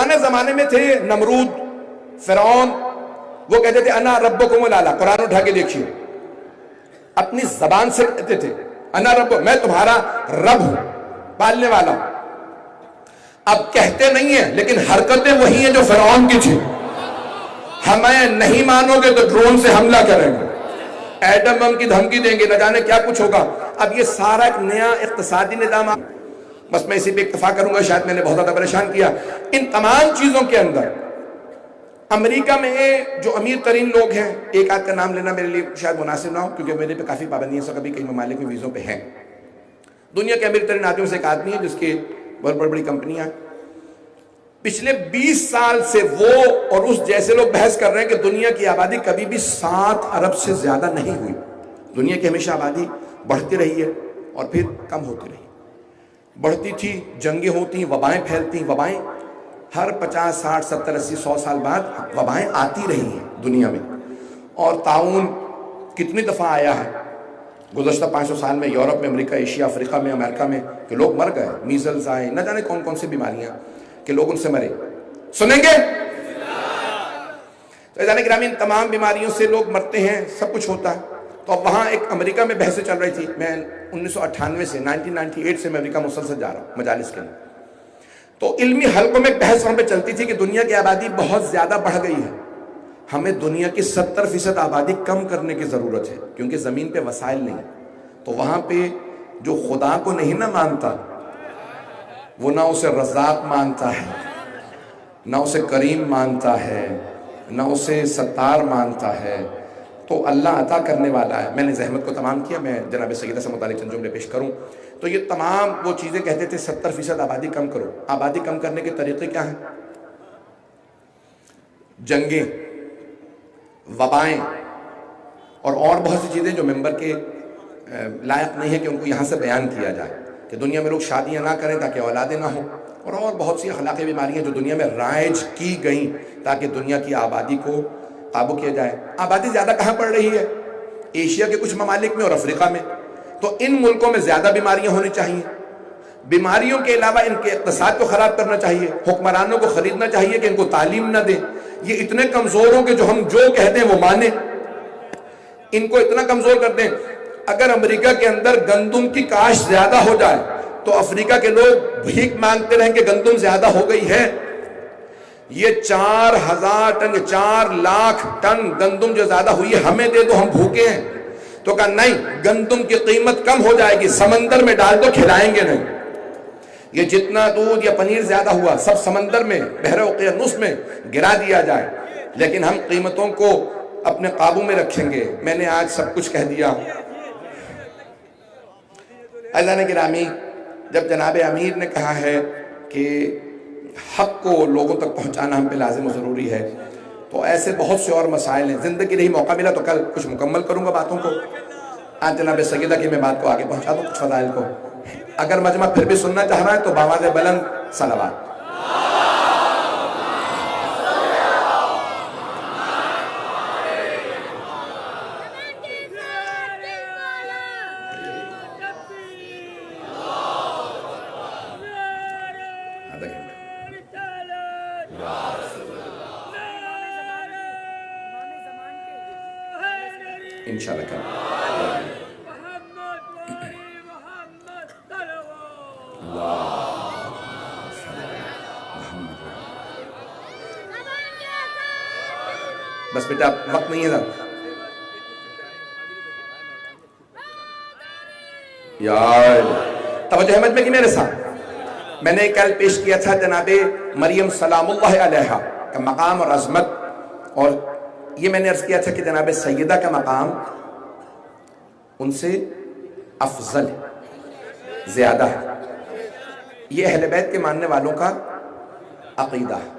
پرانے زمانے میں تھے نمرود، فرعون، وہ کہتے تھے انا ربکم الاعلی، قرآن اٹھا کے دیکھیے، اپنی زبان سے کہتے تھے انا رب، میں تمہارا رب ہوں، پالنے والا ہوں۔ اب کہتے نہیں ہیں لیکن حرکتیں وہی ہیں جو فرعون کی تھی، ہمیں نہیں مانو گے تو ڈرون سے حملہ کریں گے، ایٹم بم کی دھمکی دیں گے، نہ جانے کیا کچھ ہوگا۔ اب یہ سارا ایک نیا اقتصادی نظام، بس میں اسی پہ اکتفا کروں گا، شاید میں نے بہت زیادہ پریشان کیا۔ ان تمام چیزوں کے اندر امریکہ میں جو امیر ترین لوگ ہیں، ایک آدھ کا نام لینا میرے لیے شاید مناسب نہ ہو کیونکہ میرے پہ کافی پابندیاں سو کبھی کئی ممالک میں ویزوں پہ ہیں۔ دنیا کے امیر ترین آدمیوں سے ایک آدمی ہے جس کی بہت بڑی کمپنیاں، پچھلے 20 سال سے وہ اور اس جیسے لوگ بحث کر رہے ہیں کہ دنیا کی آبادی کبھی بھی 7 ارب سے زیادہ نہیں ہوئی۔ دنیا کی ہمیشہ آبادی بڑھتی رہی ہے اور پھر کم ہوتی رہی، بڑھتی تھی، جنگیں ہوتی، وبائیں پھیلتی، وبائیں ہر 50 60 70 80 100 سال بعد وبائیں آتی رہی ہیں دنیا میں، اور طاعون کتنی دفعہ آیا ہے گزشتہ 500 سال میں، یورپ میں، امریکہ، ایشیا، افریقہ میں، امریکہ میں، کہ لوگ مر گئے، میزلز آئے، نہ جانے کون کون سی بیماریاں کہ لوگ ان سے مرے۔ سنیں گے؟ تو عزیزان گرامی، ان تمام بیماریوں سے لوگ مرتے ہیں، سب کچھ ہوتا ہے۔ تو اب وہاں ایک امریکہ میں بحثیں چل رہی تھی، میں 1998 سے 1998 سے میں امریکہ مسلسل جا رہا ہوں مجالس کے لیے، تو علمی حلقوں میں بحث وہاں پہ چلتی تھی کہ دنیا کی آبادی بہت زیادہ بڑھ گئی ہے، ہمیں دنیا کی 70% آبادی کم کرنے کی ضرورت ہے کیونکہ زمین پہ وسائل نہیں۔ تو وہاں پہ جو خدا کو نہیں نہ مانتا، وہ نہ اسے رزاق مانتا ہے، نہ اسے کریم مانتا ہے، نہ اسے ستار مانتا ہے، تو اللہ عطا کرنے والا ہے۔ میں نے زحمت کو تمام کیا، میں جناب سیدہ سے متعلق چند جملے پیش کروں تو یہ تمام وہ چیزیں کہتے تھے 70% آبادی کم کرو۔ آبادی کم کرنے کے طریقے کیا ہیں؟ جنگیں، وبائیں اور بہت سی چیزیں جو ممبر کے لائق نہیں ہے کہ ان کو یہاں سے بیان کیا جائے، کہ دنیا میں لوگ شادیاں نہ کریں تاکہ اولادیں نہ ہوں، اور بہت سی اخلاقی بیماریاں جو دنیا میں رائج کی گئیں تاکہ دنیا کی آبادی کو قابو کیا جائے۔ آبادی زیادہ کہاں پڑ رہی ہے؟ ایشیا کے کچھ ممالک میں اور افریقہ میں، تو ان ملکوں میں زیادہ بیماریاں ہونی چاہیے۔ بیماریوں کے علاوہ ان کے اقتصاد کو خراب کرنا چاہیے، حکمرانوں کو خریدنا چاہیے کہ ان کو تعلیم نہ دیں، یہ اتنے کمزور ہوں کہ جو ہم جو کہتے ہیں وہ مانیں، ان کو اتنا کمزور کر دیں۔ اگر امریکہ کے اندر گندم کی کاشت زیادہ ہو جائے تو افریقہ کے لوگ بھیک مانگتے رہیں کہ گندم زیادہ ہو گئی ہے۔ یہ 4000 ٹن 4 لاکھ ٹن گندم جو زیادہ ہوئی ہے ہمیں دے دو، ہم بھوکے ہیں۔ تو کہا نہیں، گندم کی قیمت کم ہو جائے گی، سمندر میں ڈال دو، کھلائیں گے نہیں۔ یہ جتنا دودھ یا پنیر زیادہ ہوا سب سمندر میں، بحر اوقیانوس میں گرا دیا جائے، لیکن ہم قیمتوں کو اپنے قابو میں رکھیں گے۔ میں نے آج سب کچھ کہہ دیا۔ عزیزان گرامی، جب جناب امیر نے کہا ہے کہ حق کو لوگوں تک پہنچانا ہم پہ لازم و ضروری ہے، تو ایسے بہت سے اور مسائل ہیں۔ زندگی رہی موقع ملا تو کل کچھ مکمل کروں گا باتوں کو، آج جناب سیدہ کی میں بات کو آگے پہنچا دوں کچھ فضائل کو۔ اگر مجمع پھر بھی سننا چاہ رہا ہے تو بآواز بلند صلوات۔ انشاءاللہ بس بیٹا وقت نہیں ہے ذرا یار، توجہ احمد میں کہ میرے ساتھ میں نے کل پیش کیا تھا جناب مریم سلام اللہ علیہا کا مقام اور عظمت، اور یہ میں نے عرض کیا تھا کہ جناب سیدہ کا مقام ان سے افضل ہے، زیادہ ہے۔ یہ اہل بیت کے ماننے والوں کا عقیدہ ہے۔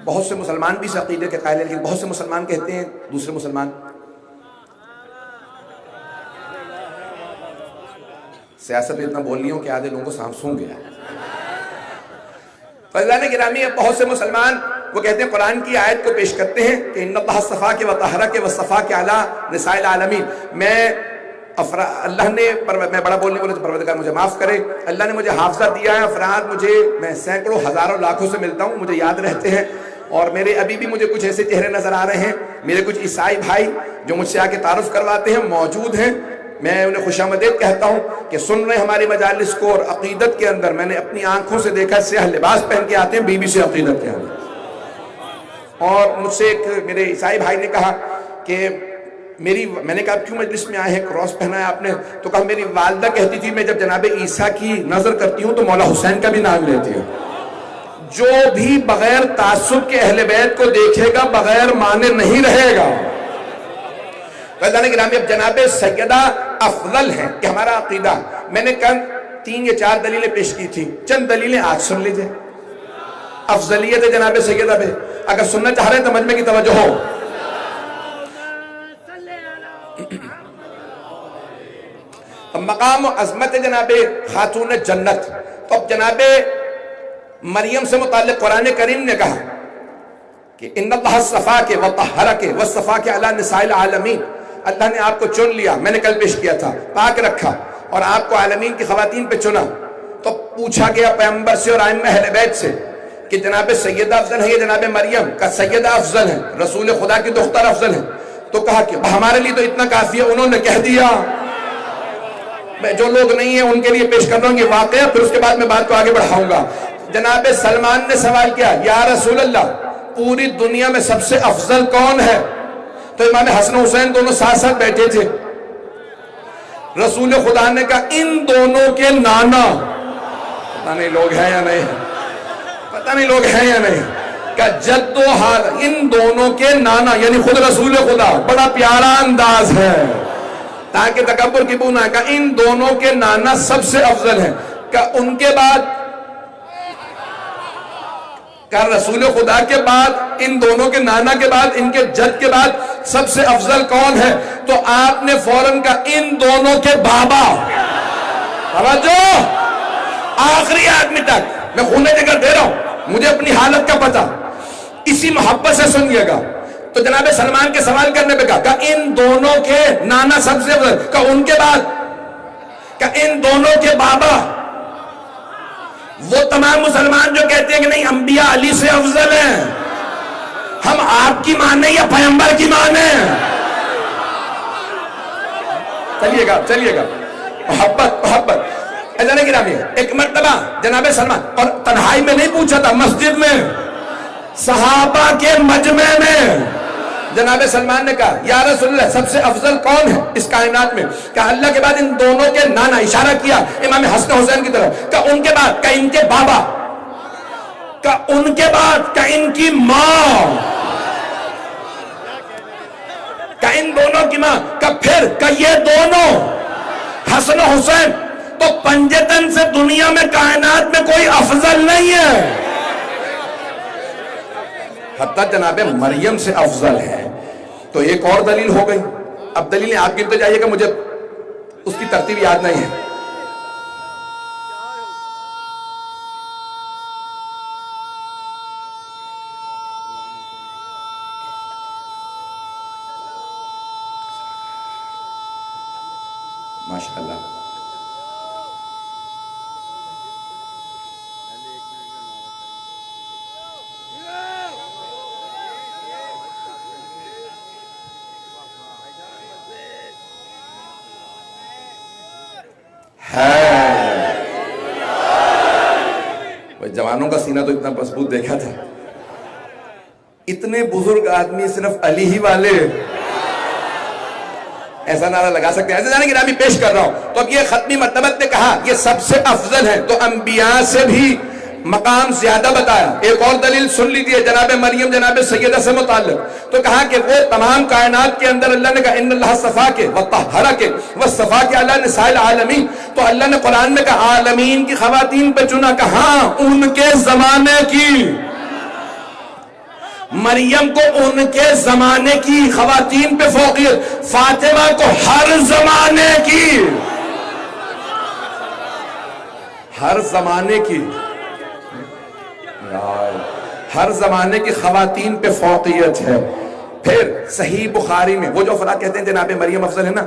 بہت سے مسلمان بھی اس عقیدے کے قائل ہیں، لیکن بہت سے مسلمان کہتے ہیں، دوسرے مسلمان سیاست میں اتنا بول رہی ہوں کہ آدھے لوگوں کو سانپ سونگ گیا۔ فضلان گرامی، بہت سے مسلمان وہ کہتے ہیں، قرآن کی آیت کو پیش کرتے ہیں کہ ان اللہ صفا کے وطہرہ کے وصفا کے علی نساء العالمین، میں اللہ نے میں بڑا بولنے بولے تو پروردگار مجھے معاف کرے، اللہ نے مجھے حافظہ دیا ہے، افراد میں سینکڑوں ہزاروں لاکھوں سے ملتا ہوں، مجھے یاد رہتے ہیں، اور میرے ابھی بھی مجھے کچھ ایسے چہرے نظر آ رہے ہیں، میرے کچھ عیسائی بھائی جو مجھ سے آ کے تعارف کرواتے ہیں موجود ہیں، میں انہیں خوش آمدید کہتا ہوں کہ سن رہے ہیں ہماری مجالس کو، اور عقیدت کے اندر میں نے اپنی آنکھوں سے دیکھا سیاہ لباس پہن کے آتے ہیں بی بی سے عقیدت کے اندر. اور مجھ سے ایک میرے عیسائی بھائی نے کہا کہ میں نے کہا کیوں مجلس میں آئے ہیں، کراس پہنا ہے آپ نے؟ تو کہا میری والدہ کہتی تھی میں جب جناب عیسیٰ کی نظر کرتی ہوں تو مولا حسین کا بھی نام لیتی ہوں. جو بھی بغیر تعصب کے اہل بیت کو دیکھے گا بغیر مانے نہیں رہے گا. گرامی اب جناب سیدہ افضل ہیں کہ ہمارا عقیدہ، میں نے کل 3 یا 4 دلیلیں پیش کی تھی، چند دلیلیں آج سن لیجئے. افضلیت جناب سیدہ پہ اگر سننا چاہ رہے ہیں تو مجمع کی توجہ ہو. مقام و عظمت جناب خاتون جنت. تو اب جناب مریم سے متعلق قرآن کریم نے کہا کہ ان اللہ اصطفاک وطہرک واصطفاک علی نساء العالمین، اللہ نے آپ کو چن لیا، میں نے کل پیش کیا تھا، پاک رکھا اور آپ کو عالمین کی خواتین پہ چنا. تو پوچھا گیا پیغمبر سے اور ائمہ اہل بیت سے کہ جناب سیدہ افضل ہے یا جناب مریم؟ کا سیدہ افضل ہے، رسول خدا کی دختر افضل ہے. تو کہا کہ ہمارے لیے تو اتنا کافی ہے، انہوں نے کہہ دیا. میں جو لوگ نہیں ہیں ان کے لیے پیش کر رہا ہوں یہ واقعہ، پھر اس کے بعد میں بات کو آگے بڑھاؤں گا. جناب سلمان نے سوال کیا یا رسول اللہ پوری دنیا میں سب سے افضل کون ہے؟ تو امام حسن حسین دونوں ساتھ ساتھ بیٹھے تھے. رسول خدا نے کہا ان دونوں کے نانا، پتہ نہیں لوگ ہیں یا نہیں، پتہ نہیں لوگ ہیں یا نہیں، کہ جد و حال ان دونوں کے نانا یعنی خود رسول خدا. بڑا پیارا انداز ہے تاکہ تکبر کی بو نہ، کہ ان دونوں کے نانا سب سے افضل ہیں. کہ ان کے بعد، کہ رسول خدا کے بعد، ان دونوں کے نانا کے بعد، ان کے جد کے بعد سب سے افضل کون ہے؟ تو آپ نے فوراً کہا ان دونوں کے بابا. توجہ، آخری آدمی تک میں خون جگر دے رہا ہوں، مجھے اپنی حالت کا پتہ، اسی محبت سے سنیے گا. تو جناب سلمان کے سوال کرنے پہ کہا کہ ان دونوں کے نانا سب سے افضل، کہ ان کے بعد، کہ ان دونوں کے بابا. وہ تمام مسلمان جو کہتے ہیں کہ نہیں انبیاء علی سے افضل ہیں، ہم آپ کی مانیں یا پیغمبر کی مانیں؟ چلیے گا محبت ایسا نہیں گرامی. ایک مرتبہ جناب سلمان، اور تنہائی میں نہیں پوچھا تھا، مسجد میں صحابہ کے مجمع میں جناب سلمان نے کہا یا رسول اللہ سب سے افضل کون ہے اس کائنات میں؟ کہ اللہ کے بعد ان دونوں کے نانا، اشارہ کیا امام حسن حسین کی طرف، کہ ان کے بعد، کہ ان کے بابا، کہ ان کے بعد، کہ ان کی ماں، کہ ان دونوں کی ماں، کہ پھر کہ یہ دونوں حسن و حسین. تو پنجتن سے دنیا میں کائنات میں کوئی افضل نہیں ہے، حتیٰ جناب مریم سے افضل ہے. تو ایک اور دلیل ہو گئی. اب دلیلیں آپ گنتے جائیے گا، مجھے اس کی ترتیب یاد نہیں ہے. ماشاءاللہ. جوانوں کا سینہ تو اتنا مضبوط دیکھا تھا. اتنے بزرگ آدمی صرف علی ہی والے ایسا نعرہ لگا سکتے ہیں؟ ایسے جانے کی نامی پیش کر رہا ہوں. تو اب یہ ختمی مرتبت نے کہا یہ سب سے افضل ہے، تو انبیاء سے بھی مقام زیادہ بتایا. ایک اور دلیل سن لیجیے جناب مریم جناب سیدہ سے متعلق. تو کہا کہ وہ تمام کائنات کے اندر اللہ نے کہا ان اللہ اصطفاک وطہرک واصطفاک علی نساء العالمین. تو اللہ نے قرآن میں کہا عالمین کی خواتین پہ چنا، کہا ان کے زمانے کی، مریم کو ان کے زمانے کی خواتین پہ فوقیت، فاطمہ کو ہر زمانے کی، ہر زمانے کی، ہر زمانے کی خواتین پہ فوقیت ہے. پھر صحیح بخاری میں وہ جو افراد کہتے ہیں جناب مریم افضل ہے نا،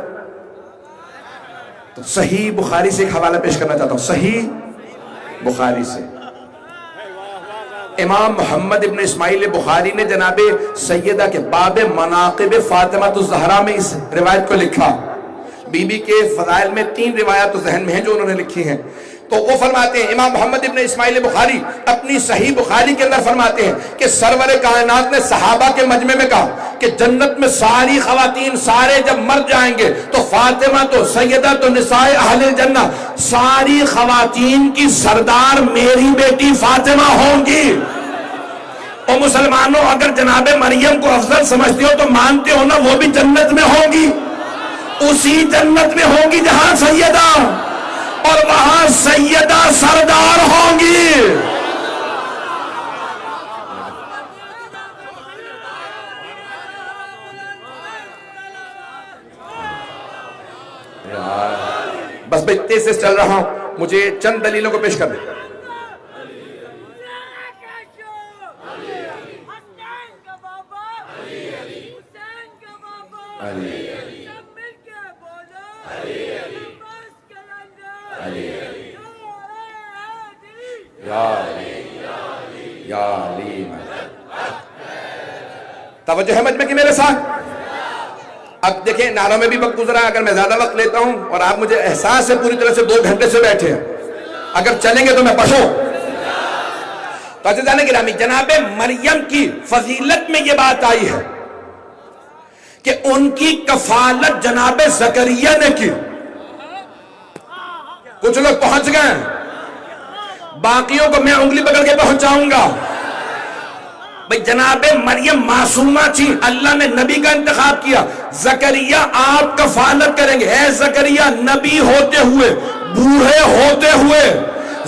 تو صحیح بخاری سے ایک حوالہ پیش کرنا چاہتا ہوں، صحیح بخاری سے امام محمد ابن اسماعیل بخاری نے جناب سیدہ کے باب مناقب فاطمہ الزہرا میں اس روایت کو لکھا. بی بی کے فضائل میں 3 روایات تو ذہن میں ہیں جو انہوں نے لکھی ہیں. تو وہ فرماتے ہیں امام محمد ابن اسماعیل بخاری اپنی صحیح بخاری کے اندر فرماتے ہیں کہ سرور کائنات نے صحابہ کے مجمع میں کہا کہ جنت میں ساری خواتین سارے جب مر جائیں گے تو فاطمہ تو سیدہ تو نساء اہل الجنہ ساری خواتین کی سردار میری بیٹی فاطمہ ہوں گی. اور مسلمانوں اگر جناب مریم کو افضل سمجھتے ہو تو مانتے ہو نا وہ بھی جنت میں ہوں گی، اسی جنت میں ہوں گی جہاں سیدہ، اور وہاں سیدہ سردار ہوں گی. بس میں تیز سے چل رہا ہوں، مجھے چند دلیلوں کو پیش کر دیں. توجہ ہے مجمع کی میرے ساتھ. اب دیکھیں نعروں میں بھی وقت گزرا، اگر میں زیادہ وقت لیتا ہوں اور آپ مجھے احساس ہے پوری طرح سے 2 گھنٹے سے بیٹھے ہیں، اگر چلیں گے تو میں پڑھوں. تو عزیزان گرامی جناب مریم کی فضیلت میں یہ بات آئی ہے کہ ان کی کفالت جناب زکریا نے کی. کچھ لوگ پہنچ گئے، باقیوں کو میں انگلی پکڑ کے پہنچاؤں گا. بھئی جناب مریم معصومہ تھی، اللہ نے نبی کا انتخاب کیا. زکریا آپ کفالت کریں گے. اے زکریا نبی ہوتے ہوئے، بوڑھے ہوتے ہوئے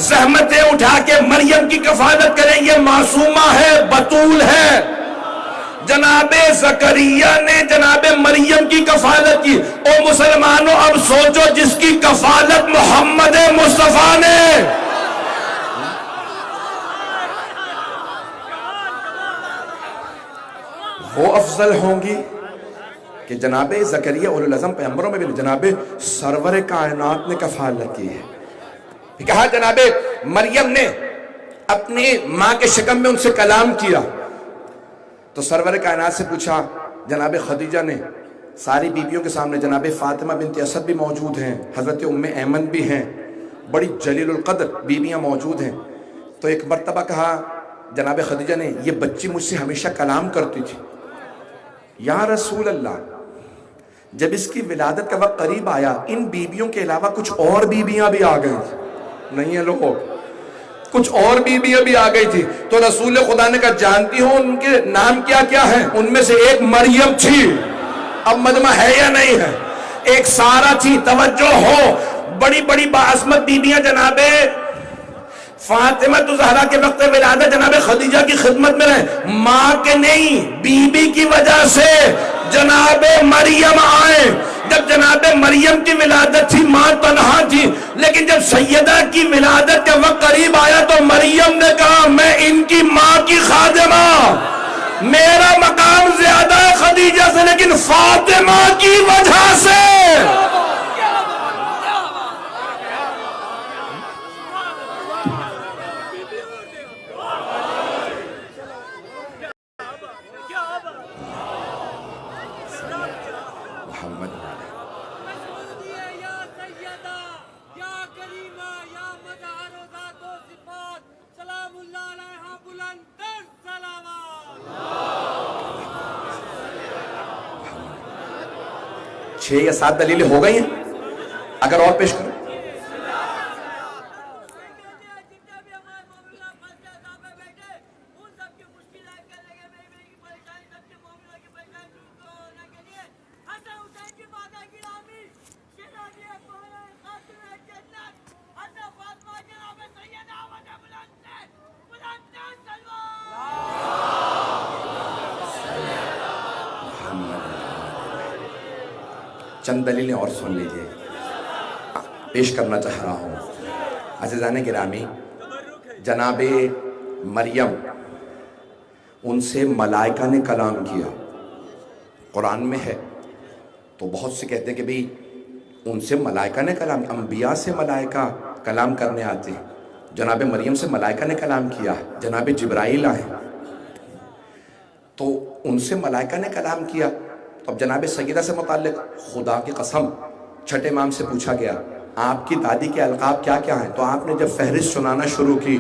زحمتیں اٹھا کے مریم کی کفالت کریں. یہ معصومہ ہے، بطول ہے. جناب زکریا نے جناب مریم کی کفالت کی. او مسلمانوں اب سوچو جس کی کفالت محمد مصطفیٰ نے، وہ افضل ہوں گی کہ جناب زکریا اولو العزم پیغمبروں میں بھی جناب سرور کائنات نے کفالت کی ہے. کہا جناب مریم نے اپنی ماں کے شکم میں ان سے کلام کیا تو سرور کائنات سے پوچھا. جناب خدیجہ نے ساری بیویوں کے سامنے، جناب فاطمہ بنت اسد بھی موجود ہیں، حضرت ام ایمن بھی ہیں، بڑی جلیل القدر بیویاں موجود ہیں. تو ایک مرتبہ کہا جناب خدیجہ نے یہ بچی مجھ سے ہمیشہ کلام کرتی تھی. یا رسول اللہ جب اس کی ولادت کا وقت قریب آیا ان بیویوں کے علاوہ کچھ اور بیویاں بھی آ گئی تھی. نہیں ہے لوگ، کچھ اور بیویاں بھی آ گئی تھی. تو رسول خدا نے کہا جانتی ہو ان کے نام کیا کیا ہیں؟ ان میں سے ایک مریم تھی، اب مجمع ہے یا نہیں ہے. ایک سارہ تھی. توجہ ہو، بڑی بڑی باعظمت بیویاں جناب فاطمہ الزہرا کے وقت ولادت جناب خدیجہ کی خدمت میں رہے. ماں کے نہیں، بی بی کی وجہ سے جناب مریم آئے. جب جناب مریم کی ولادت تھی ماں تنہا تھی، لیکن جب سیدہ کی ولادت کا وقت قریب آیا تو مریم نے کہا میں ان کی ماں کی خادمہ، میرا مقام زیادہ ہے خدیجہ سے لیکن فاطمہ کی وجہ سے. چھ یا سات دلیلیں ہو گئی ہیں، اگر اور پیش کریں. چند دلیلیں اور سن لیجئے، پیش کرنا چاہ رہا ہوں. عزیزان گرامی جناب مریم ان سے ملائکہ نے کلام کیا، قرآن میں ہے. تو بہت سے کہتے ہیں کہ بھئی ان سے ملائکہ نے کلام، انبیاء سے ملائکہ کلام کرنے آتے ہیں. جناب مریم سے ملائکہ نے کلام کیا، جناب جبرائیل آئے تو ان سے ملائکہ نے کلام کیا. تو اب جناب سیدہ سے متعلق خدا کی قسم چھٹے امام سے پوچھا گیا آپ کی دادی کے القاب کیا کیا ہیں؟ تو آپ نے جب فہرست سنانا شروع کی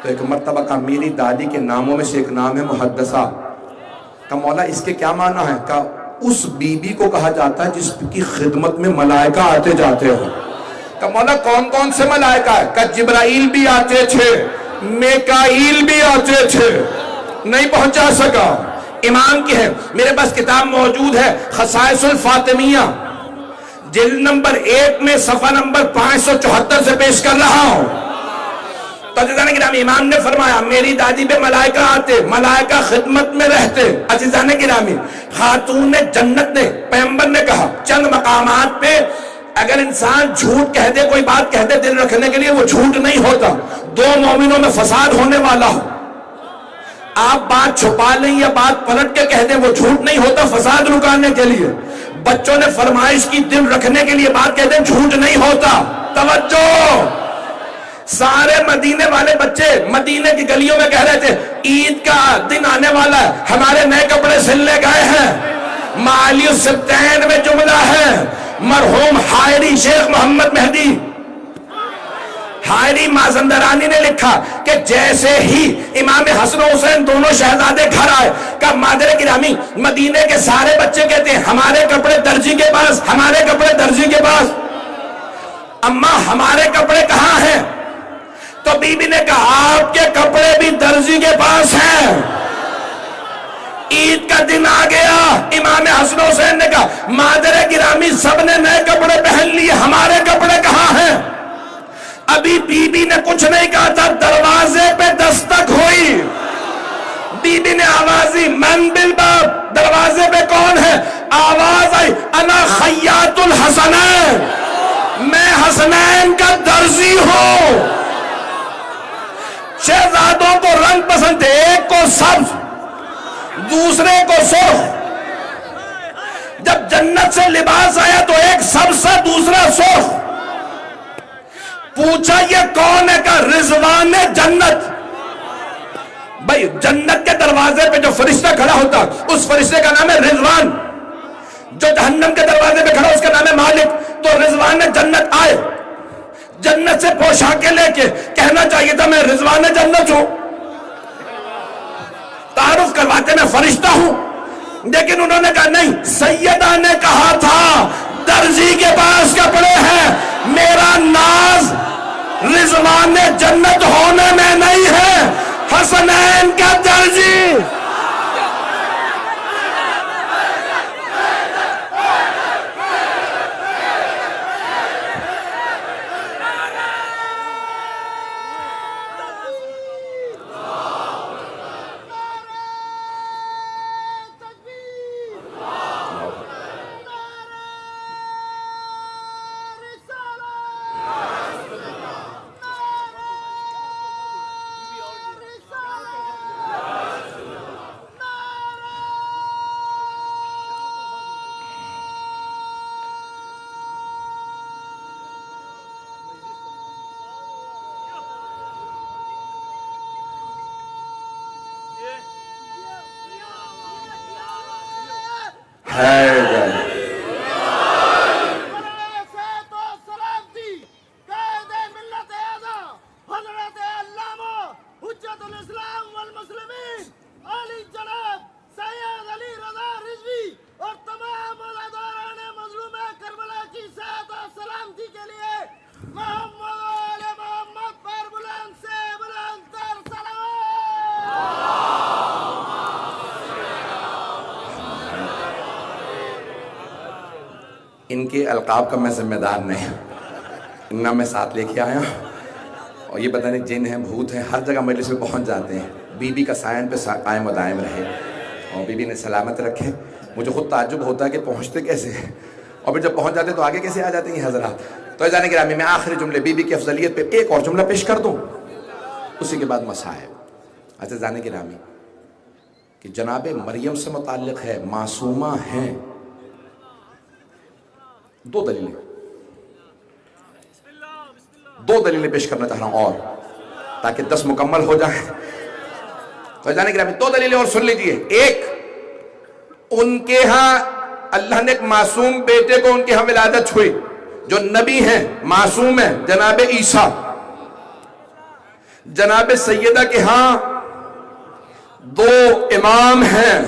تو ایک مرتبہ کہا میری دادی کے ناموں میں سے ایک نام ہے محدثہ. کہا مولا اس کے کیا معنی ہے؟ کہا اس بی بی کو کہا جاتا ہے جس کی خدمت میں ملائکہ آتے جاتے ہو. کہا مولا کون کون سے ملائکہ ہے؟ کہا جبرائیل بھی آتے تھے، میکائیل بھی آتے تھے. نہیں پہنچا سکا. امام کی ہے، میرے پاس کتاب موجود ہے خصائص الفاطمیہ، جلد نمبر 1 میں صفحہ نمبر 574 سے پیش کر رہا ہوں. تو عزیزان گرامی امام نے فرمایا میری دادی پہ ملائکہ آتے، ملائکہ خدمت میں رہتے. عزیزان گرامی خاتون جنت نے، پیغمبر نے کہا چند مقامات پہ اگر انسان جھوٹ کہہ دے، کوئی بات کہہ دے دل رکھنے کے لیے، وہ جھوٹ نہیں ہوتا. دو مومنوں میں فساد ہونے والا ہو، آپ بات چھپا لیں یا بات پلٹ کے کہہ دیں، وہ جھوٹ نہیں ہوتا فساد رکانے کے لیے. بچوں نے فرمائش کی دل رکھنے کے لیے بات کہہ دیں، جھوٹ نہیں ہوتا. توجہ، سارے مدینے والے بچے مدینے کی گلیوں میں کہہ رہے تھے عید کا دن آنے والا ہے، ہمارے نئے کپڑے سلنے گئے ہیں. معالی السبتین میں جملہ ہے، مرحوم حائری شیخ محمد مہدی حائری مازندرانی نے لکھا کہ جیسے ہی امام حسن و حسین دونوں شہزادے گھر آئے، کہ مادر گرامی مدینے کے سارے بچے کہتے ہیں ہمارے کپڑے درجی کے پاس، ہمارے کپڑے درجی کے پاس. اماں ہمارے کپڑے کہاں ہیں؟ تو بی بی نے کہا آپ کے کپڑے بھی درجی کے پاس ہیں. عید کا دن آ گیا، امام حسن و حسین نے کہا مادر گرامی سب نے نئے کپڑے پہن لیے، ہمارے کپڑے کہاں ہیں؟ ابھی بی بی نے کچھ نہیں کہا تھا، دروازے پہ دستک ہوئی. بی بی نے آواز دی من بالباب، دروازے پہ کون ہے؟ آواز آئی انا خیاط الحسنین، میں حسنین کا درزی ہوں. شہزادوں کو رنگ پسند تھے، ایک کو سبز دوسرے کو سرخ. جب جنت سے لباس آیا تو ایک سبز سا دوسرا سرخ. پوچھا یہ کون ہے؟ کہ رضوان جنت. بھائی جنت کے دروازے پہ جو فرشتہ کھڑا ہوتا اس فرشتے کا نام ہے رضوان، جو جہنم کے دروازے پہ کھڑا اس کا نام ہے مالک. تو رضوان جنت آئے، جنت سے پوشاکیں لے کے کہنا چاہیے تھا میں رضوان جنت ہوں، تعارف کرواتے میں فرشتہ ہوں، لیکن انہوں نے کہا نہیں، سیدہ نے کہا تھا درزی کے پاس کپڑے ہیں، میرا ناز رضوان جنت ہونے میں نہیں ہے، حسنین کا درزی. ان کے القاب کا میں ذمہ دار نہیں، نہ میں ساتھ لے کے آیا. اور یہ پتہ نہیں جن ہیں بھوت ہیں، ہر جگہ مجلس میں پہنچ جاتے ہیں. بی بی کا سائن پہ قائم و دائم رہے اور بی بی نے سلامت رکھے. مجھے خود تعجب ہوتا ہے کہ پہنچتے کیسے ہیں، اور پھر جب پہنچ جاتے تو آگے کیسے آ جاتے ہیں حضرات. تو جانے گرامی میں آخری جملے بی بی کی افضلیت پہ ایک اور جملہ پیش کر دوں، اسی کے بعد مصائب. اچھا جانے گرامی کہ جناب مریم سے متعلق ہے، معصومہ ہیں. دو دلیلیں. دو دلیلیں پیش کرنا چاہ رہا ہوں اور تاکہ 10 مکمل ہو جائیں. تو جانے کے دو دلیلیں اور سن لیجئے. ایک، ان کے ہاں اللہ نے ایک معصوم بیٹے کو ان کے ہاں ولادت ہوئی جو نبی ہیں، معصوم ہیں، جناب عیسیٰ. جناب سیدہ کے ہاں 2 امام ہیں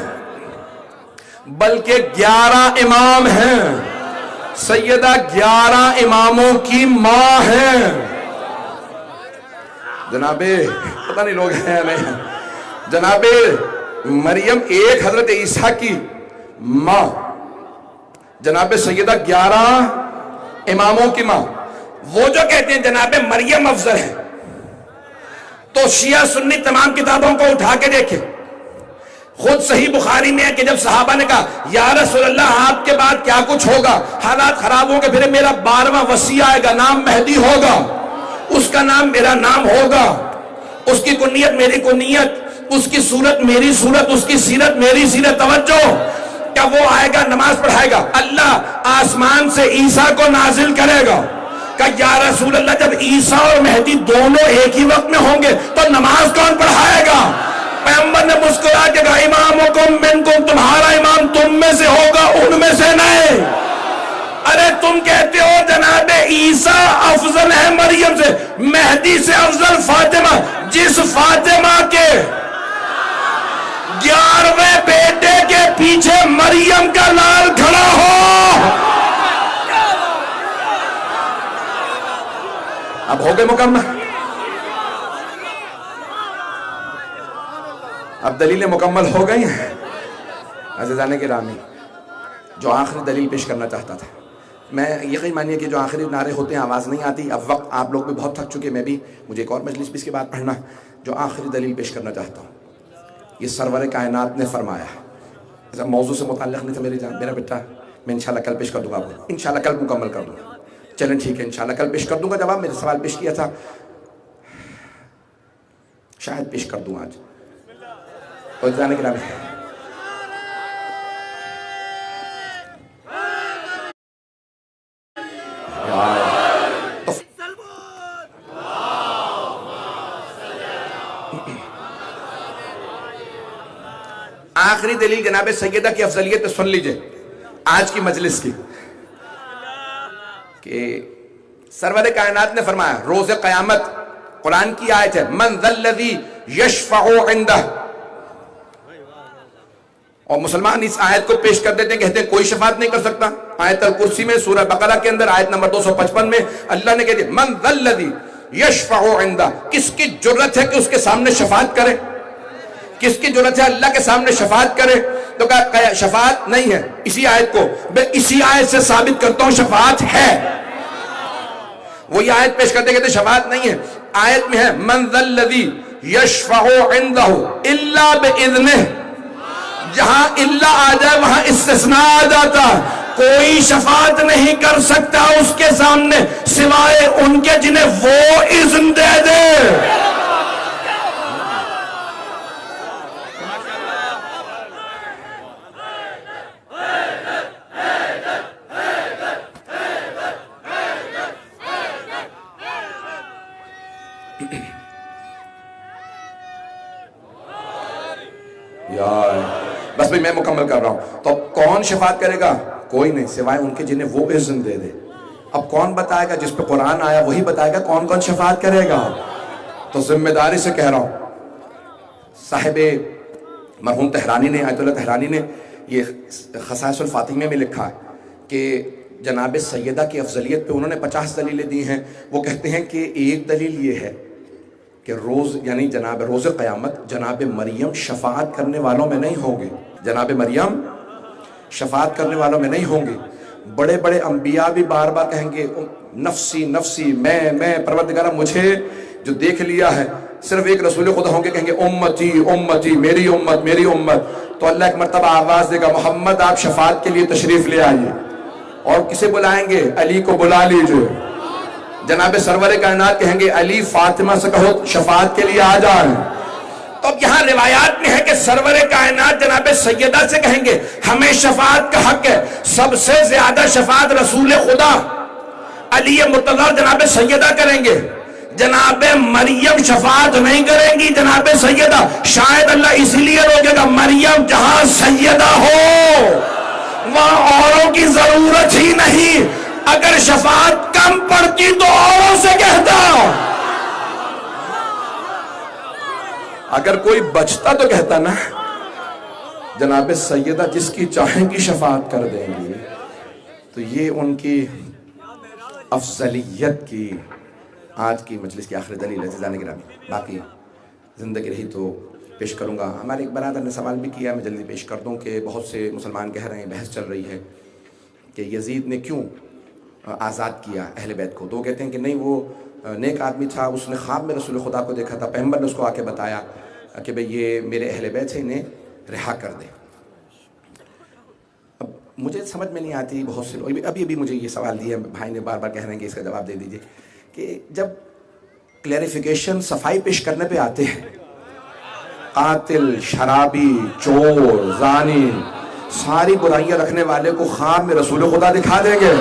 بلکہ 11 امام ہیں. سیدہ 11 اماموں کی ماں ہیں. جناب پتہ نہیں لوگ ہیں یا نہیں، جناب مریم ایک حضرت عیسیٰ کی ماں، جناب سیدہ 11 اماموں کی ماں. وہ جو کہتے ہیں جناب مریم افضل ہے، تو شیعہ سنی تمام کتابوں کو اٹھا کے دیکھیں. خود صحیح بخاری میں ہے کہ جب صحابہ نے کہا یا رسول اللہ آپ کے بعد کیا کچھ ہوگا، حالات خراب ہوں گے، پھر میرا 12واں وصی آئے گا، نام مہدی ہوگا، اس کا نام میرا نام ہوگا، اس کی کنیت میری کنیت، اس کی صورت میری صورت، اس کی سیرت میری سیرت. توجہ، کیا وہ آئے گا نماز پڑھائے گا، اللہ آسمان سے عیسیٰ کو نازل کرے گا. کہ یا رسول اللہ جب عیسیٰ اور مہدی دونوں ایک ہی وقت میں ہوں گے تو نماز کون پڑھائے گا؟ پیغمبر نے مسکرا کے کہا امامکم منکم، تمہارا امام تم میں سے ہوگا، ان میں سے نہیں. ارے تم کہتے ہو جناب عیسیٰ افضل ہے مریم سے، مہدی سے افضل فاطمہ. جس فاطمہ کے 11ویں بیٹے کے پیچھے مریم کا لال کھڑا ہو. اب ہو گئے مکمل، اب دلیلیں مکمل ہو گئی ہیں. عزیزان گرامی، جو آخری دلیل پیش کرنا چاہتا تھا، میں یقین مانیے کہ جو آخری نعرے ہوتے ہیں آواز نہیں آتی. اب وقت آپ لوگ بھی بہت تھک چکے، میں بھی، مجھے ایک اور مجلس بھی اس کے بعد پڑھنا. جو آخری دلیل پیش کرنا چاہتا ہوں، یہ سرور کائنات نے فرمایا. ایسا موضوع سے متعلق نہیں تھا میرا بیٹا، میں انشاءاللہ کل پیش کر دوں گا آپ کو، انشاءاللہ کل مکمل کر دوں گا. چلیں ٹھیک ہے، انشاءاللہ کل پیش کر دوں گا. جب آپ میرے سوال پیش کیا تھا شاید پیش کر دوں آج. تو جانے کے نام آخری دلیل جناب سیدہ کی افضلیت سن لیجئے آج کی مجلس کی، کہ سرور کائنات نے فرمایا روز قیامت، قرآن کی آیت ہے، من ذا الذی یشفع عندہ. اور مسلمان اس آیت کو پیش کر دیتے ہیں، کہتے ہیں کوئی شفاعت نہیں کر سکتا. آیت الکرسی میں سورہ بقرہ کے اندر آیت نمبر 255 میں اللہ نے کہہ دیا من ذا الذی یشفع عندہ. کس کی جرت ہے کہ اس کے سامنے شفاعت کرے؟ کس کی جرت ہے اللہ کے سامنے شفاعت کرے؟ تو کہا شفاعت نہیں ہے. اسی آیت کو میں اسی آیت سے ثابت کرتا ہوں شفاعت ہے. وہی آیت پیش کرتے کہتے شفاعت نہیں ہے. آیت میں ہے من ذا الذی یشفع عندہ الا باذنہ. جہاں اللہ آ جائے وہاں استثناء آ جاتا. کوئی شفاعت نہیں کر سکتا اس کے سامنے سوائے ان کے جنہیں وہ اذن دے دے. بس بھئی میں مکمل کر رہا ہوں. تو کون شفاعت کرے گا؟ کوئی نہیں سوائے ان کے جنہیں وہ اذن دے دے. اب کون بتائے گا؟ جس پہ قرآن آیا وہی بتائے گا کون کون شفاعت کرے گا. تو ذمہ داری سے کہہ رہا ہوں، صاحب مرحوم تہرانی نے، آیت اللہ تہرانی نے یہ خصائص الفاطمیہ میں لکھا ہے کہ جناب سیدہ کی افضلیت پہ انہوں نے 50 دلیلیں دی ہیں. وہ کہتے ہیں کہ ایک دلیل یہ ہے کہ روز یعنی جناب روز قیامت جناب مریم شفاعت کرنے والوں میں نہیں ہوں گے. جناب مریم شفاعت کرنے والوں میں نہیں ہوں گے. بڑے بڑے انبیاء بھی بار بار کہیں گے نفسی نفسی، میں پروردگارہ مجھے جو دیکھ لیا ہے. صرف ایک رسول خدا ہوں گے کہیں گے امتی امتی، میری امت میری امت. تو اللہ ایک مرتبہ آواز دے گا محمد آپ شفاعت کے لیے تشریف لے آئیے. اور کسے بلائیں گے؟ علی کو بلا لیجئے. جناب سرور کائنات کہیں گے علی فاطمہ سے کہو شفاعت کے لیے آ جائیں. تو اب یہاں روایات میں ہے کہ سرور کائنات جناب سیدہ سے کہیں گے ہمیں شفاعت کا حق ہے. سب سے زیادہ شفاعت رسول خدا علی مرتضی جناب سیدہ کریں گے، جناب مریم شفاعت نہیں کریں گی جناب سیدہ. شاید اللہ اسی لیے روکے گا، مریم جہاں سیدہ ہو وہاں اوروں کی ضرورت ہی نہیں. اگر شفاعت کم پڑتی تو اوروں سے کہتا، اگر کوئی بچتا تو کہتا نا جناب سیدہ جس کی چاہیں کی شفاعت کر دیں گی. تو یہ ان کی افضلیت کی آج کی مجلس کی آخری دلیل ہے. عزیزان گرامی، باقی زندگی رہی تو پیش کروں گا. ہمارے ایک برادر نے سوال بھی کیا، میں جلدی پیش کر دوں کہ بہت سے مسلمان کہہ رہے ہیں، بحث چل رہی ہے کہ یزید نے کیوں آزاد کیا اہل بیت کو. تو وہ کہتے ہیں کہ نہیں، وہ نیک آدمی تھا، اس نے خواب میں رسول خدا کو دیکھا تھا، پیغمبر نے اس کو آ کے بتایا کہ بھئی یہ میرے اہل بیت ہیں، انہیں رہا کر دے. اب مجھے سمجھ میں نہیں آتی، بہت سے لوگ ابھی مجھے یہ سوال دیا، بھائی نے بار بار کہہ رہے ہیں کہ اس کا جواب دے دیجئے، کہ جب کلیریفیکیشن صفائی پیش کرنے پہ آتے ہیں، قاتل، شرابی، چور، زانی، ساری برائیاں رکھنے والے کو خواب میں رسول خدا دکھا دیں گے.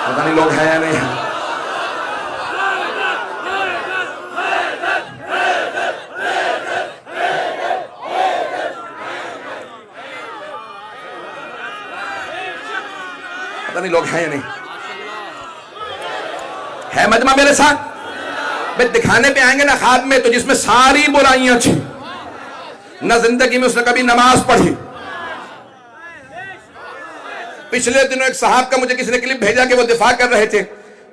پتہ نہیں لوگ ہیں یا نہیں. پتہ نہیں لوگ ہیں یا نہیں. ہے مجمع میرے ساتھ؟ بھئی دکھانے پہ آئیں گے نا خواب میں تو جس میں ساری برائیاں تھیں، نہ زندگی میں اس نے کبھی نماز پڑھی. پچھلے دنوں ایک صاحب کا مجھے کسی نے کلپ بھیجا کہ وہ دفاع کر رہے تھے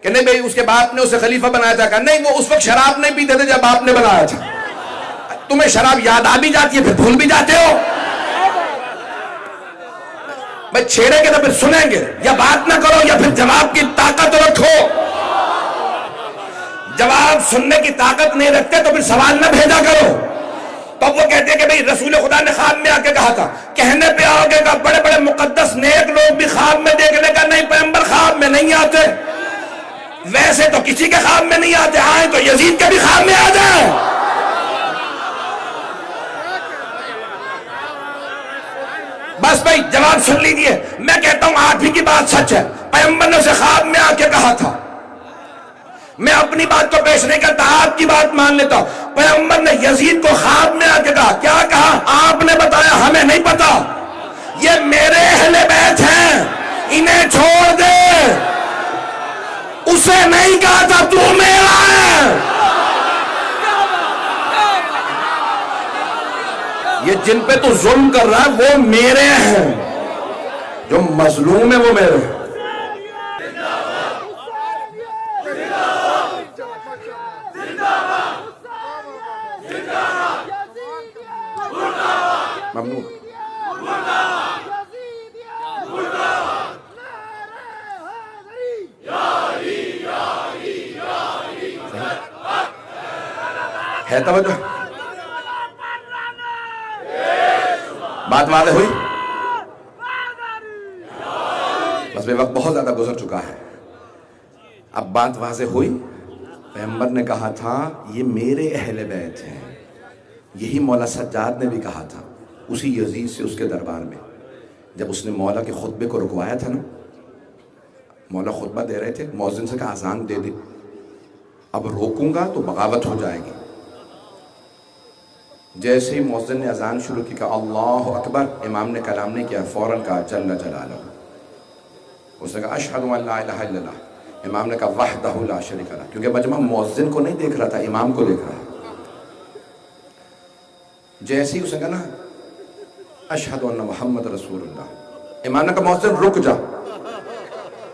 کہ نہیں بھئی اس کے باپ نے اسے خلیفہ بنایا تھا. کہا نہیں، وہ اس وقت شراب نہیں پیتے تھے جب باپ نے بنایا تھا. تمہیں شراب یاد آ بھی جاتی ہے پھر بھول بھی جاتے ہو. بھئی چھیڑیں گے تو پھر سنیں گے، یا بات نہ کرو یا پھر جواب کی طاقت رکھو. جواب سننے کی طاقت نہیں رکھتے تو پھر سوال نہ بھیجا کرو. تو وہ کہتے ہیں کہ بھئی رسول خدا نے خواب میں آ کے کہا تھا. کہنے پہ آؤ گے کہ بڑے بڑے مقدس نیک لوگ بھی خواب میں دیکھنے کا نہیں، پیغمبر خواب میں نہیں آتے. ویسے تو کسی کے خواب میں نہیں آتے، آئیں تو یزید کے بھی خواب میں آ جائیں. بس بھئی جواب سن لیجئے. میں کہتا ہوں آٹھویں کی بات سچ ہے، پیغمبر نے اسے خواب میں آ کے کہا تھا. میں اپنی بات کو پیش نہیں کرتا، آپ کی بات مان لیتا ہوں. پیغمبر نے یزید کو خواب میں آ کے کہا. کیا کہا؟ آپ نے بتایا، ہمیں نہیں پتا. یہ میرے اہل بیت ہیں، انہیں چھوڑ دے. اسے نہیں کہا تھا تو میرا ہے. یہ جن پہ تو ظلم کر رہا ہے وہ میرے ہیں، جو مظلوم ہے وہ میرے ہیں. ممنون. ہے توجہ؟ بات واضح ہوئی؟ بس بے وقت بہت زیادہ گزر چکا ہے. اب بات واضح ہوئی. پیغمبر نے کہا تھا یہ میرے اہل بیت ہیں. یہی مولا سجاد نے بھی کہا تھا اسی یزید سے اس کے دربار میں، جب اس نے مولا کے خطبے کو رکوایا تھا نا. مولا خطبہ دے رہے تھے، مؤذن سے کہا اذان دے دے. اب روکوں گا تو بغاوت ہو جائے گی. جیسے ہی مؤذن نے اذان شروع کی، کہا اللہ اکبر، امام نے کلام نہیں کیا، فوراً کہا جل جلالہ. اس نے کہا اشہد ان لا الہ الا اللہ. امام نے کہا وحدہ لا شریک لہ، کیونکہ مجمع مؤذن کو نہیں دیکھ رہا تھا، امام کو دیکھ رہا ہے. جیسے ہی اسے کہا نا اشہد ان محمد رسول اللہ، امام نے کہا مؤذن رک جا.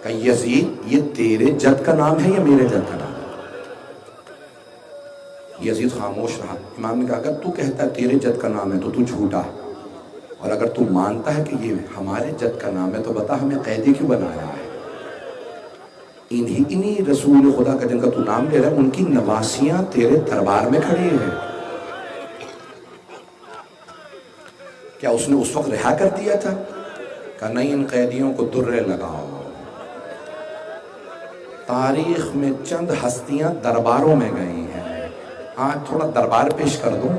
کہ یزید یہ تیرے جد کا نام ہے یا میرے جد کا نام ہے؟ یزید خاموش رہا. امام نے کہا اگر تو کہتا ہے تیرے جد کا نام ہے تو تو جھوٹا، اور اگر تو مانتا ہے کہ یہ ہمارے جد کا نام ہے تو بتا ہمیں قیدی کیوں بنایا ہے؟ انہی رسول خدا کا جن کا تو نام لے رہا ہے ان کی نواسیاں تیرے دربار میں کھڑی ہیں. کیا اس نے اس وقت رہا کر دیا تھا؟ کہ نہیں، ان قیدیوں کو درے لگاؤ. تاریخ میں چند ہستیاں درباروں میں گئی ہیں. آج تھوڑا دربار پیش کر دوں،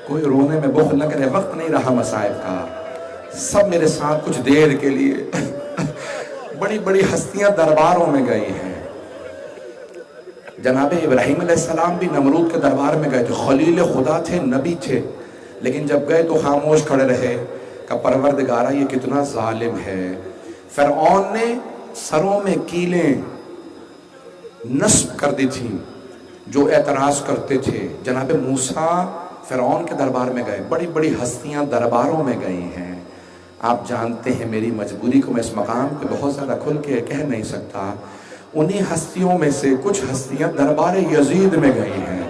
کوئی رونے میں بخل نہ کرے. وقت نہیں رہا مصائب کا، سب میرے ساتھ کچھ دیر کے لیے بڑی بڑی ہستیاں درباروں میں گئی ہیں. جناب ابراہیم علیہ السلام بھی نمرود کے دربار میں گئے تھے، خلیل خدا تھے، نبی تھے، لیکن جب گئے تو خاموش کھڑے رہے کہ پروردگارہ یہ کتنا ظالم ہے. فرعون نے سروں میں کیلیں نصب کر دی تھیں جو اعتراض کرتے تھے. جناب موسیٰ فرعون کے دربار میں گئے، بڑی بڑی ہستیاں درباروں میں گئی ہیں. آپ جانتے ہیں میری مجبوری کو میں اس مقام پہ بہت زیادہ کھل کے کہہ نہیں سکتا. انہی ہستیوں میں سے کچھ ہستیاں دربار یزید میں گئی ہیں.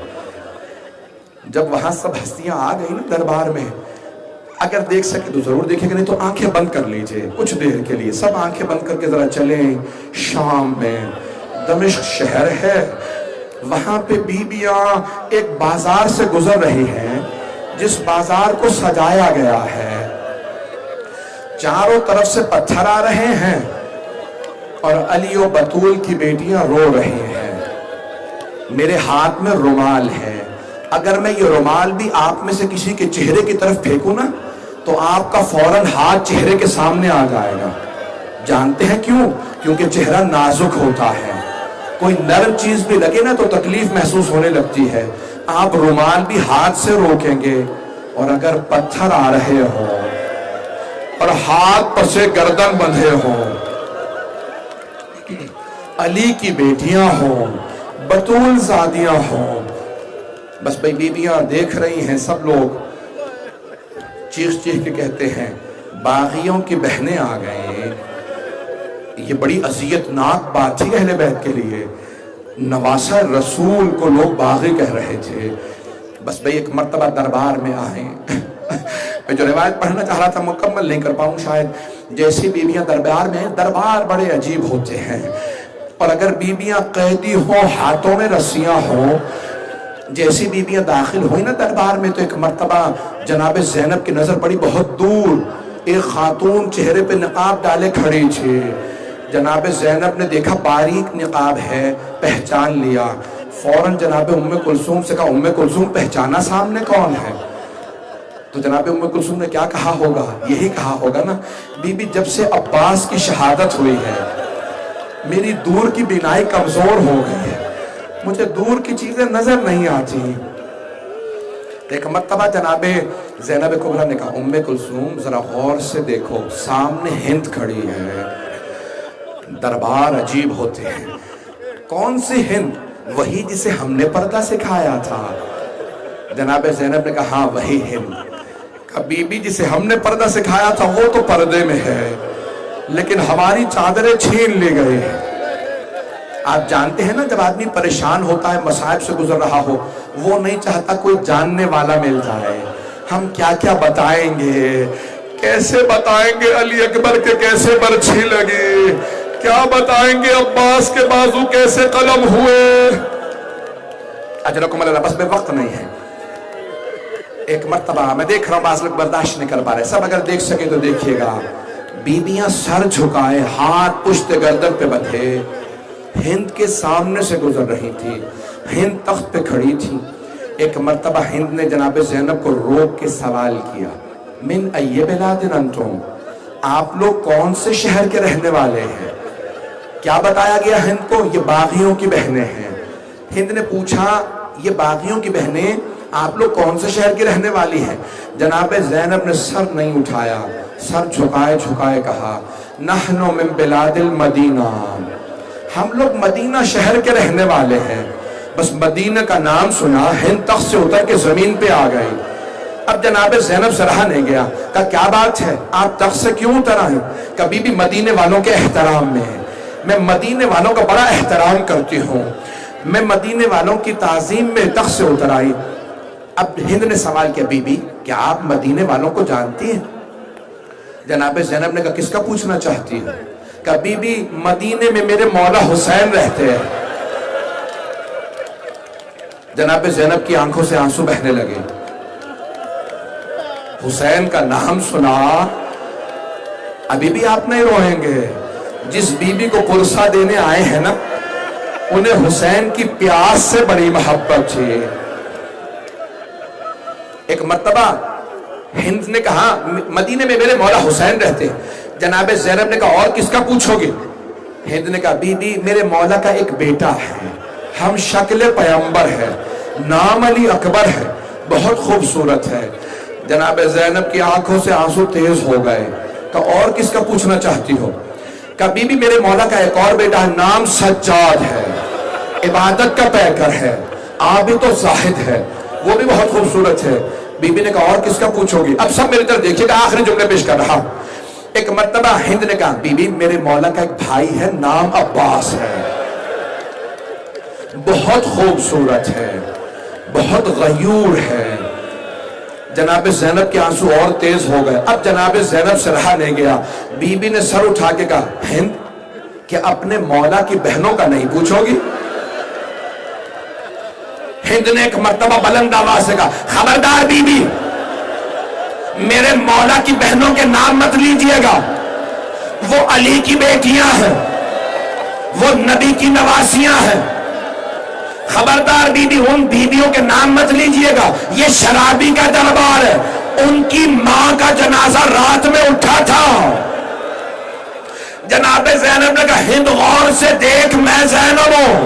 جب وہاں سب ہستیاں آ گئی نا دربار میں، اگر دیکھ سکے تو ضرور دیکھیں گے، نہیں تو آنکھیں بند کر لیجئے کچھ دیر کے لیے. سب آنکھیں بند کر کے ذرا چلیں. شام میں دمشق شہر ہے، وہاں پہ بیویاں ایک بازار سے گزر رہی ہیں جس بازار کو سجایا گیا ہے. چاروں طرف سے پتھر آ رہے ہیں اور علی و بطول کی بیٹیاں رو رہی ہیں. میرے ہاتھ میں رومال ہے، اگر میں یہ رومال بھی آپ میں سے کسی کے چہرے کی طرف پھینکوں نا تو آپ کا فوراً ہاتھ چہرے کے سامنے آ جائے گا. جانتے ہیں کیوں؟ کیونکہ چہرہ نازک ہوتا ہے، کوئی نرم چیز بھی لگے نا تو تکلیف محسوس ہونے لگتی ہے. آپ رومال بھی ہاتھ سے روکیں گے، اور اگر پتھر آ رہے ہوں اور ہاتھ پر سے گردن بندھے ہوں، علی کی بیٹیاں ہوں، بطول زادیاں ہوں، بس بھئی بیویاں دیکھ رہی ہیں، سب لوگ چیخ چیخ کے کہتے ہیں باغیوں کی بہنیں آ گئیں. یہ بڑی اذیتناک بات تھی اہل بیت کے لیے. نواسہ رسول کو لوگ باغی کہہ رہے تھے. بس بھئی ایک مرتبہ دربار میں آئیں. میں جو روایت پڑھنا چاہ رہا تھا مکمل نہیں کر پاؤں شاید. جیسی بیویاں دربار میں ہیں، دربار بڑے عجیب ہوتے ہیں، اور اگر بیویاں قیدی ہوں، ہاتھوں میں رسیاں ہوں، جیسی بیویاں داخل ہوئی نا دربار میں تو ایک مرتبہ جناب زینب کی نظر پڑی بہت دور. ایک خاتون چہرے پہ نقاب ڈالے کھڑی تھی. جناب زینب نے دیکھا باریک نقاب ہے، پہچان لیا. فوراً جناب ام کلثوم سے کہا ام کلثوم پہچانا سامنے کون ہے؟ تو جناب ام کلثوم نے کیا کہا ہوگا؟ یہی کہا ہوگا نا، بی بی جب سے عباس کی شہادت ہوئی ہے میری دور کی بینائی کمزور ہو گئی ہے، مجھے دور کی چیزیں نظر نہیں آتی. ایک مرتبہ جناب زینب کبریٰ نے کہا ام کلثوم ذرا غور سے دیکھو، سامنے ہند کھڑی ہے. دربار عجیب ہوتے ہیں. کون سی ہند؟ وہی جسے ہم نے پردہ سکھایا تھا. جناب زینب نے کہا ہاں وہی ہند. کہا بی بی جسے ہم نے پردہ سکھایا تھا وہ تو پردے میں ہے، لیکن ہماری چادریں چھین لی گئی. آپ جانتے ہیں نا جب آدمی پریشان ہوتا ہے، مصائب سے گزر رہا ہو، وہ نہیں چاہتا کوئی جاننے والا مل جائے. ہم کیا کیا بتائیں گے، کیسے بتائیں گے علی اکبر کے کیسے برچھی لگی، کیا بتائیں گے عباس کے بازو کیسے قلم ہوئے. اجرکم اللہ، بس بے وقت نہیں ہے. ایک مرتبہ میں دیکھ رہا ہوں بعض لوگ برداشت نہیں کر پا رہے، سب اگر دیکھ سکے تو دیکھیے گا. بیویاں سر جھکائے، ہاتھ پشت گردن پہ بندھے ہند کے سامنے سے گزر رہی تھی. ہند تخت پہ کھڑی تھی. ایک مرتبہ ہند نے جناب زینب کو روک کے سوال کیا من ای بلاد انتم، آپ لوگ کون سے شہر کے رہنے والے ہیں؟ کیا بتایا گیا ہند کو؟ یہ باغیوں کی بہنیں ہیں. ہند نے پوچھا یہ باغیوں کی بہنیں آپ لوگ کون سے شہر کی رہنے والی ہیں؟ جناب زینب نے سر نہیں اٹھایا، سر جھکائے جھکائے کہا نحن من بلاد المدینہ، ہم لوگ مدینہ شہر کے رہنے والے ہیں. بس مدینہ کا نام سنا ہند تخت سے اتر کے زمین پہ آ گئی. اب جناب زینب سے رہا نہیں گیا. کہا کیا بات ہے، آپ تخت سے کیوں اتر آئیں؟ کبھی بھی مدینے والوں کے احترام میں، میں مدینے والوں کا بڑا احترام کرتی ہوں، میں مدینے والوں کی تعظیم میں تخت سے اتر آئی. اب ہند نے سوال کیا بی بی کیا آپ مدینے والوں کو جانتی ہیں؟ جناب زینب نے کہا کس کا پوچھنا چاہتی ہے؟ کہا بی بی مدینے میں میرے مولا حسین رہتے ہیں. جناب زینب کی آنکھوں سے آنسو بہنے لگے. حسین کا نام سنا، ابھی بھی آپ نہیں روئیں گے. جس بی بی کو پرسہ دینے آئے ہیں نا انہیں حسین کی پیاس سے بڑی محبت تھی. ایک مرتبہ ہند نے کہا مدینے میں میرے مولا حسین رہتے ہیں۔ جناب زینب نے کہا اور کس کا پوچھو گے؟ ہند نے کہا بی بی میرے مولا کا ایک بیٹا ہے، ہم شکل پیغمبر ہے، نام علی اکبر ہے، بہت خوبصورت ہے۔ جناب زینب کی آنکھوں سے آنسو تیز ہو گئے۔ کہا اور کس کا پوچھنا چاہتی ہو؟ کہا بی بی میرے مولا کا ایک اور بیٹا ہے، نام سجاد ہے، عبادت کا پیکر ہے، عابد و زاہد ہے، وہ بھی بہت خوبصورت ہے۔ بی بی نے کہا اور کس کا پوچھو گی؟ اب سب میری طرف دیکھیے گا، آخری جملے پیش کر رہا ہوں۔ ایک مرتبہ ہند نے کہا بی بی میرے مولا کا ایک بھائی ہے، نام عباس ہے، بہت خوبصورت ہے، بہت غیور ہے۔ جناب زینب کے آنسو اور تیز ہو گئے۔ اب جناب زینب سے رہا نہیں گیا، بی بی نے سر اٹھا کے کہا ہند کہ اپنے مولا کی بہنوں کا نہیں پوچھو گی؟ ہند نے ایک مرتبہ بلند آواز سے کہا خبردار بی بی، میرے مولا کی بہنوں کے نام مت لیجئے گا، وہ علی کی بیٹیاں ہیں، وہ نبی کی نواسیاں ہیں، خبردار بی بی ان بیویوں کے نام مت لیجئے گا، یہ شرابی کا دربار ہے، ان کی ماں کا جنازہ رات میں اٹھا تھا۔ جناب زینب نے کہا ہند غور سے دیکھ، میں زینب ہوں،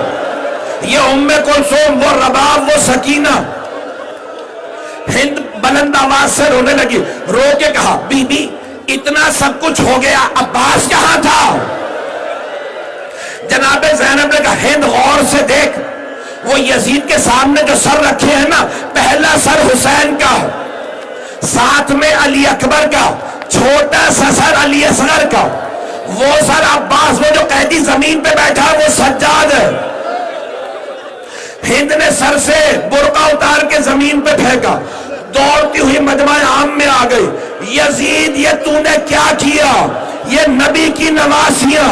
یہ ام کلثوم، وہ رباب، وہ سکینہ۔ ہند بلند آواز سے رونے لگی، رو کے کہا بی بی اتنا سب کچھ ہو گیا، عباس کہاں تھا؟ جناب زینب نے کہا ہند غور سے دیکھ، وہ یزید کے سامنے جو سر رکھے ہیں نا، پہلا سر حسین کا، ساتھ میں علی اکبر کا، چھوٹا سا سر علی اصغر کا، وہ سر عباس، وہ جو قیدی زمین پہ بیٹھا وہ سجاد ہے۔ ہند نے سر سے برقع اتار کے زمین پہ پھینکا، دوڑتی ہوئی مجمع عام میں آ گئی، یزید یہ تو نے کیا کیا؟ یہ نبی کی نواسیاں،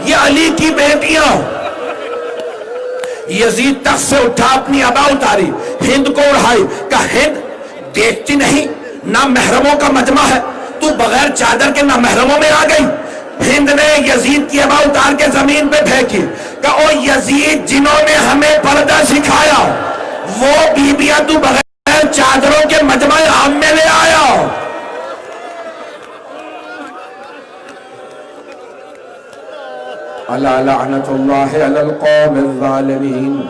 یہ علی کی بیٹیاں۔ یزید تخت سے اٹھا، اپنی عبا اتاری، ہند کو اڑائی، کہا ہند دیکھتی نہیں نہ محرموں کا مجمع ہے، تو بغیر چادر کے نہ محرموں میں آ گئی۔ ہند نے یزید کی عبا اتار کے زمین پہ پھینکی، کہا او یزید جنہوں نے ہمیں پردہ سکھایا، وہ بیبیاں تو بغیر چادروں کے مجمع عام میں لے آیا۔ الا لعنت اللہ علی القوم الظالمین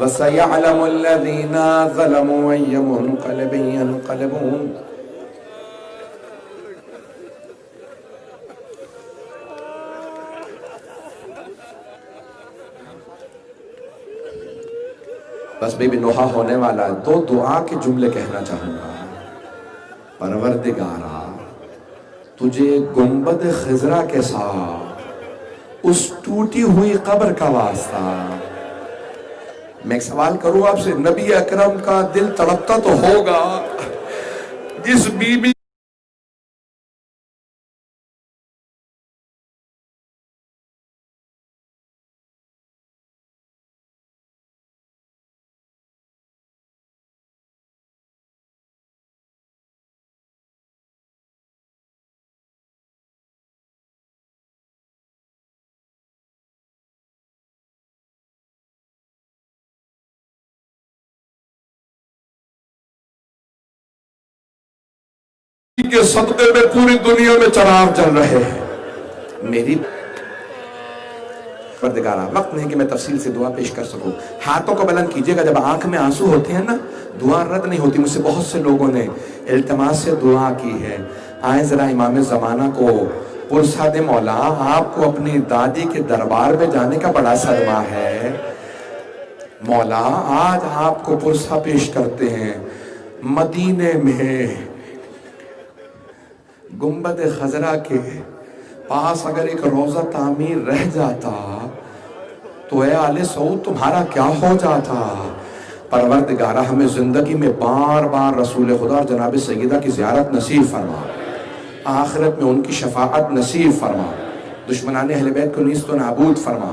وسيعلم الذين ظلموا أي منقلب ينقلبون۔ بس بی بی نوحہ ہونے والا ہے، دو دعا کے جملے کہنا چاہوں گا۔ پروردگارا تجھے گنبد خضرا کے ساتھ اس ٹوٹی ہوئی قبر کا واسطہ، میں ایک سوال کروں آپ سے، نبی اکرم کا دل تڑپتا تو ہوگا جس بی بی کے صدقے میں پوری دنیا میں چراغ جل رہے ہیں۔ میری پروردگارا وقت نہیں کہ میں تفصیل سے دعا پیش کر سکوں، ہاتھوں کو بلند کیجئے گا، جب آنکھ میں آنسو ہوتے ہیں نا دعا رد نہیں ہوتی۔ مجھ سے بہت سے لوگوں نے التماس سے دعا کی ہے، آئیں ذرا امام زمانہ کو پرسا دے مولا، آپ کو اپنی دادی کے دربار میں جانے کا بڑا صدمہ ہے مولا، آج آپ کو پرسا پیش کرتے ہیں، مدینے میں گنبد خضرا کے پاس اگر ایک روضہ تعمیر رہ جاتا تو اے آل سعود تمہارا کیا ہو جاتا۔ پروردگارہ ہمیں زندگی میں بار بار رسول خدا اور جناب سیدہ کی زیارت نصیب فرما، آخرت میں ان کی شفاعت نصیب فرما، دشمنان اہل بیت کو نیست و نابود فرما۔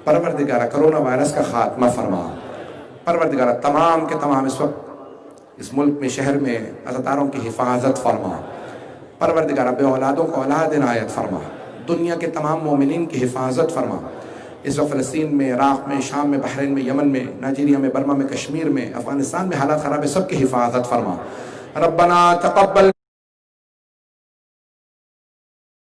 پروردگارہ کرونا وائرس کا خاتمہ فرما۔ پروردگارہ تمام کے تمام اس وقت اس ملک میں شہر میں عزاداروں کی حفاظت فرما۔ پروردگارہ بے اولادوں کو اولاد عنایت فرما، دنیا کے تمام مومنین کی حفاظت فرما۔ اس وقت فلسطین میں، عراق میں، شام میں، بحرین میں، یمن میں، نائجیریا میں، برما میں، کشمیر میں، افغانستان میں حالات خراب ہے، سب کی حفاظت فرما۔ ربنا تقبل